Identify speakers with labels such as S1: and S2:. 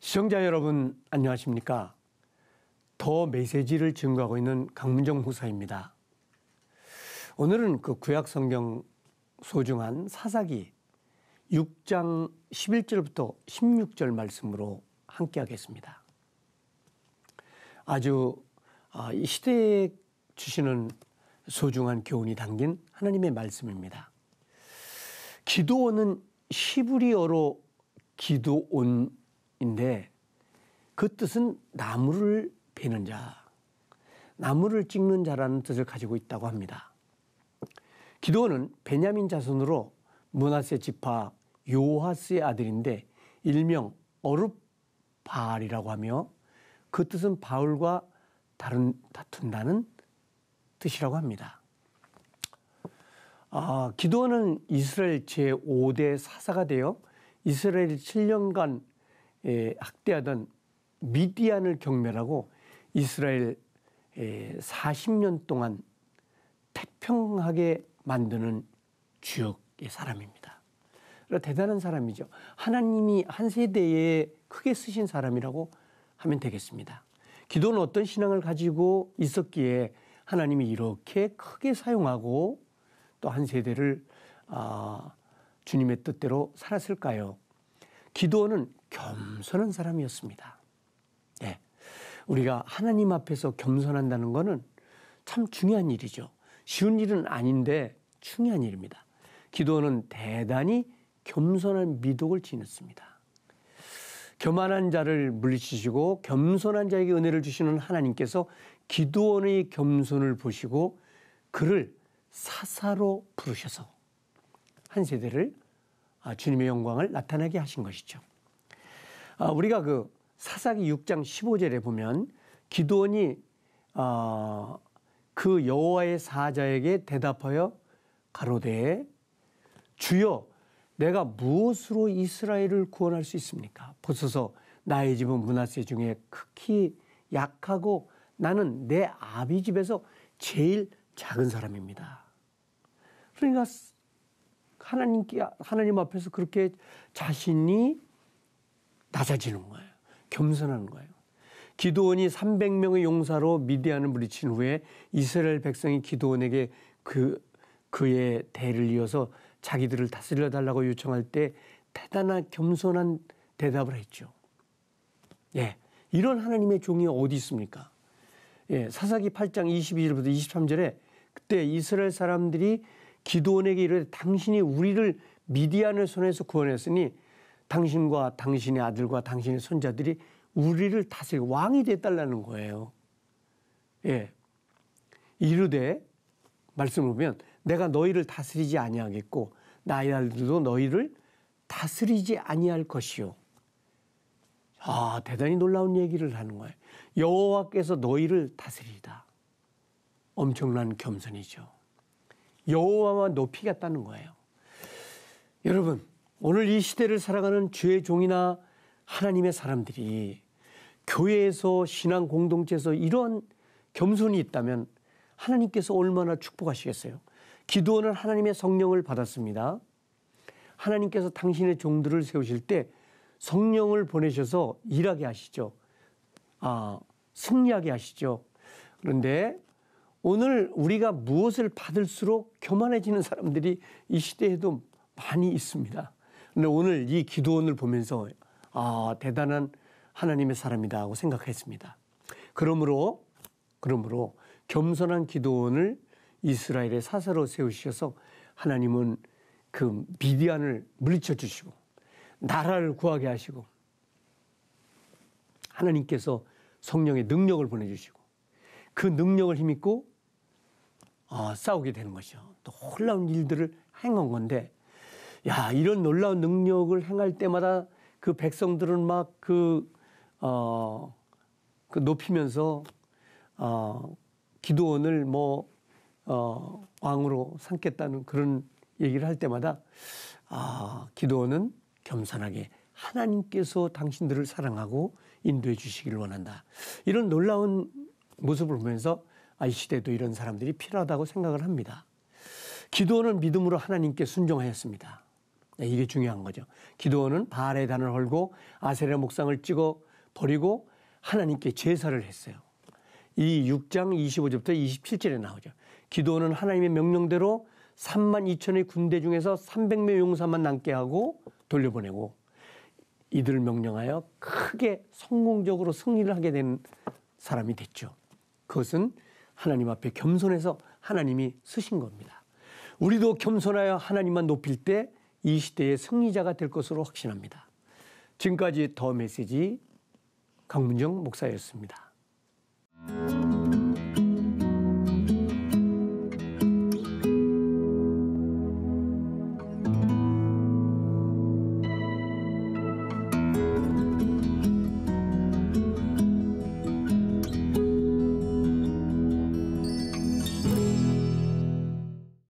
S1: 시청자 여러분 안녕하십니까? 더 메시지를 증거하고 있는 강문정 목사입니다. 오늘은 그 구약 성경 소중한 사사기 6장 11절부터 16절 말씀으로 함께 하겠습니다. 아주 이 시대에 주시는 소중한 교훈이 담긴 하나님의 말씀입니다. 기드온은 히브리어로 기드온인데 그 뜻은 나무를 베는 자, 나무를 찍는 자라는 뜻을 가지고 있다고 합니다. 기드온은 베냐민 자손으로 므낫세 지파 요하스의 아들인데 일명 어룹바알이라고 하며 그 뜻은 바울과 다툰다는 뜻이라고 합니다. 기드온은 이스라엘 제5대 사사가 되어 이스라엘 7년간 학대하던 미디안을 경멸하고 이스라엘 40년 동안 태평하게 만드는 주역의 사람입니다. 대단한 사람이죠. 하나님이 한 세대에 크게 쓰신 사람이라고 하면 되겠습니다. 기드온은 어떤 신앙을 가지고 있었기에 하나님이 이렇게 크게 사용하고 또 한 세대를 주님의 뜻대로 살았을까요? 기드온은 겸손한 사람이었습니다. 네. 우리가 하나님 앞에서 겸손한다는 것은 참 중요한 일이죠. 쉬운 일은 아닌데 중요한 일입니다. 기드온은 대단히 겸손한 미덕을 지녔습니다. 교만한 자를 물리치시고 겸손한 자에게 은혜를 주시는 하나님께서 기드온의 겸손을 보시고 그를 사사로 부르셔서 한 세대를 주님의 영광을 나타나게 하신 것이죠. 우리가 그 사사기 6장 15절에 보면 기드온이 그 여호와의 사자에게 대답하여 가로되 주여 내가 무엇으로 이스라엘을 구원할 수 있습니까? 보소서 나의 집은 므낫세 중에 극히 약하고 나는 내 아비 집에서 제일 작은 사람입니다. 그러니까 하나님 앞에서 그렇게 자신이 낮아지는 거예요. 겸손하는 거예요. 기드온이 300명의 용사로 미디안을 물리친 후에 이스라엘 백성이 기드온에게 그의 대를 이어서 자기들을 다스려 달라고 요청할 때 대단한 겸손한 대답을 했죠. 예, 이런 하나님의 종이 어디 있습니까? 예, 사사기 8장 22절부터 23절에 그때 이스라엘 사람들이 기드온에게 이르되 당신이 우리를 미디안의 손에서 구원했으니 당신과 당신의 아들과 당신의 손자들이 우리를 다스리고 왕이 되달라는 거예요. 예, 이르되 말씀을 보면 내가 너희를 다스리지 아니하겠고 나의 아들도 너희를 다스리지 아니할 것이요. 대단히 놀라운 얘기를 하는 거예요. 여호와께서 너희를 다스리리다. 엄청난 겸손이죠. 여호와만 높이겠다는 거예요. 여러분, 오늘 이 시대를 살아가는 주의 종이나 하나님의 사람들이 교회에서 신앙 공동체에서 이런 겸손이 있다면 하나님께서 얼마나 축복하시겠어요. 기드온은 하나님의 성령을 받았습니다. 하나님께서 당신의 종들을 세우실 때 성령을 보내셔서 일하게 하시죠. 승리하게 하시죠. 그런데 오늘 우리가 무엇을 받을수록 교만해지는 사람들이 이 시대에도 많이 있습니다. 그런데 오늘 이 기드온을 보면서 대단한 하나님의 사람이다 하고 생각했습니다. 그러므로 겸손한 기드온을 이스라엘의 사사로 세우셔서 하나님은 그 미디안을 물리쳐 주시고 나라를 구하게 하시고 하나님께서 성령의 능력을 보내주시고 그 능력을 힘입고 싸우게 되는 것이죠. 또 놀라운 일들을 행한 건데 이런 놀라운 능력을 행할 때마다 그 백성들은 막 높이면서 기드온을 왕으로 삼겠다는 그런 얘기를 할 때마다 기드온은 겸손하게 하나님께서 당신들을 사랑하고 인도해 주시기를 원한다. 이런 놀라운 모습을 보면서 이 시대도 이런 사람들이 필요하다고 생각을 합니다. 기드온은 믿음으로 하나님께 순종하였습니다. 이게 중요한 거죠. 기드온은 바알의 단을 헐고 아세라 목상을 찍어 버리고 하나님께 제사를 했어요. 이 6장 25절부터 27절에 나오죠. 기드온은 하나님의 명령대로 3만 2천의 군대 중에서 300명 용사만 남게 하고 돌려보내고 이들을 명령하여 크게 성공적으로 승리를 하게 된 사람이 됐죠. 그것은 하나님 앞에 겸손해서 하나님이 쓰신 겁니다. 우리도 겸손하여 하나님만 높일 때 이 시대의 승리자가 될 것으로 확신합니다. 지금까지 더 메시지 강문정 목사였습니다.